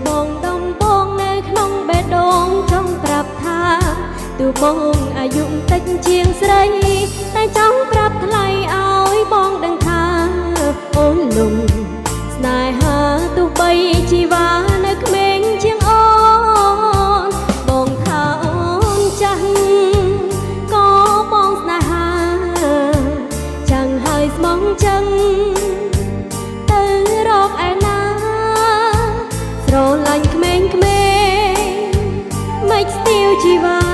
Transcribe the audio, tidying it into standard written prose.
បងដំបងនៅក្នុងបេះដូងចង់ប្រាប់ថាទូបងអាយុតិចជាងស្រីតែចង់ប្រាប់ថ្លៃឲ្យបងដឹងថាអូនលំស្នេហាទោះបីជីវ៉ានៅក្មេងជាងអូនបងថាអូនចាស់ក៏បងស្នេហាចាំងហើយស្មងចឹងទៅរកឯណាស្រឡាញ់ក្មេងៗមិនស្ទាវជីវ៉ា